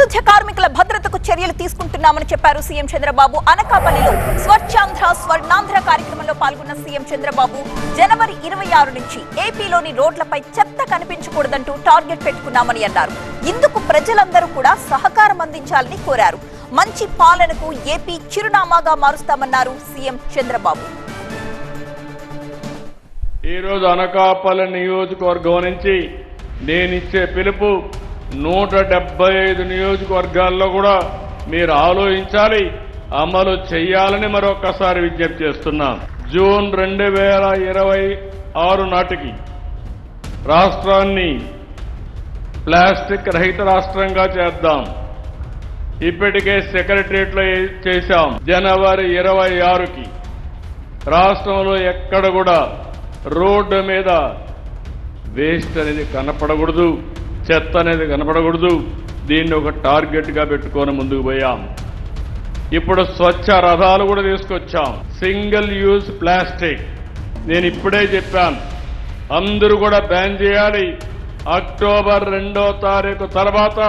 పారిశుధ్య కార్మికుల భద్రతకు చర్యలు తీసుకుంటున్నామని చెప్పారు సీఎం చంద్రబాబు. అనకాపల్లిలో స్వచ్ఛాంధ్ర స్వర్ణాంధ్ర కార్యక్రమంలో పాల్గొన్న సీఎం చంద్రబాబు జనవరి 26 నుంచి ఏపీలోని రోడ్లపై చెత్త కనిపించకూడదంటూ టార్గెట్ పెట్టుకున్నామని అన్నారు. ఇందుకు ప్రజలందరూ కూడా సహకారం అందించాలని కోరారు. మంచి పాలనకు ఏపీ చిరునామాగా మారుస్తామన్నారు సీఎం చంద్రబాబు. ఈ రోజు అనకాపల్లి నియోజకవర్గం నుంచి నేనిచ్చే పిలుపు 175 నియోజకవర్గాల్లో కూడా మీరు ఆలోచించాలి, అమలు చేయాలని మరొకసారి విజ్ఞప్తి చేస్తున్నాం. జూన్ 2026 నాటికి రాష్ట్రాన్ని ప్లాస్టిక్ రహిత రాష్ట్రంగా చేద్దాం. ఇప్పటికే సెక్రటరియట్లో చేశాం. జనవరి 26కి రాష్ట్రంలో ఎక్కడ కూడా రోడ్డు మీద వేస్ట్ అనేది కనపడకూడదు, చెత్త అనేది కనపడకూడదు. దీన్ని ఒక టార్గెట్ గా పెట్టుకొని ముందుకు పోయాం. ఇప్పుడు స్వచ్ఛ రథాలు కూడా తీసుకొచ్చాం. సింగిల్ యూజ్ ప్లాస్టిక్ నేను ఇప్పుడే చెప్పాను, అందరూ కూడా బ్యాన్ చేయాలి. అక్టోబర్ 2వ తారీఖు తర్వాత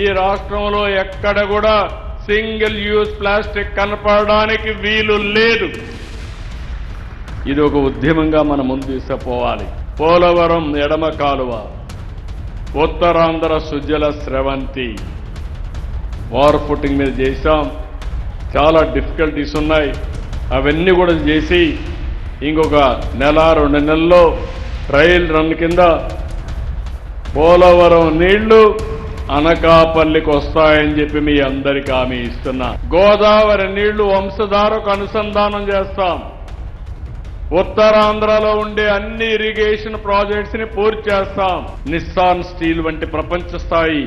ఈ రాష్ట్రంలో ఎక్కడ కూడా సింగిల్ యూజ్ ప్లాస్టిక్ కనపడడానికి వీలు లేదు. ఇది ఒక ఉద్యమంగా మనం ముందు తీసుకుపోవాలి. పోలవరం ఎడమ కాలువ, ఉత్తరాంధ్ర సుజల స్రవంతి వార్ ఫుటింగ్ మీద చేశాం. చాలా డిఫికల్టీస్ ఉన్నాయి, అవన్నీ కూడా చేసి ఇంకొక 1-2 నెలల్లో ట్రయల్ రన్ కింద పోలవరం నీళ్లు అనకాపల్లికి వస్తాయని చెప్పి మీ అందరికీ హామీ ఇస్తున్నా. గోదావరి నీళ్లు వంశధారకు అనుసంధానం చేస్తాం. ఉత్తరాంధ్రలో ఉండే అన్ని ఇరిగేషన్ ప్రాజెక్ట్స్ ని పూర్తి చేస్తాం. నిస్సాన్ స్టీల్ వంటి ప్రపంచ స్థాయి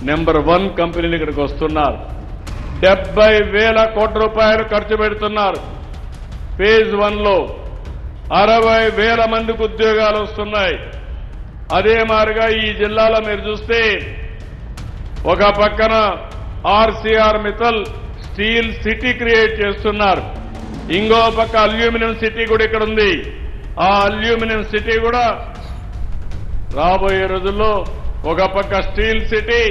నెంబర్ 1 కంపెనీలు ఇక్కడికి వస్తున్నారు. 70,000 కోట్ల రూపాయలు ఖర్చు పెడుతున్నారు. ఫేజ్ 1లో 60,000 మందికి ఉద్యోగాలు వస్తున్నాయి. అదే మాదిరిగా ఈ జిల్లాలో మీరు చూస్తే ఒక పక్కన RCR Mittal steel city create చేస్తున్నారు. ఇంకో పక్క అల్యూమినియం సిటీ కూడా ఇక్కడ ఉంది. ఆ అల్యూమినియం సిటీ కూడా రాబోయే రోజుల్లో ఒక పక్క స్టీల్ సిటీ,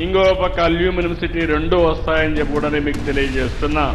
ఇంకో పక్క అల్యూమినియం సిటీ 2 వస్తాయని చెప్పి కూడా మీకు తెలియజేస్తున్నా.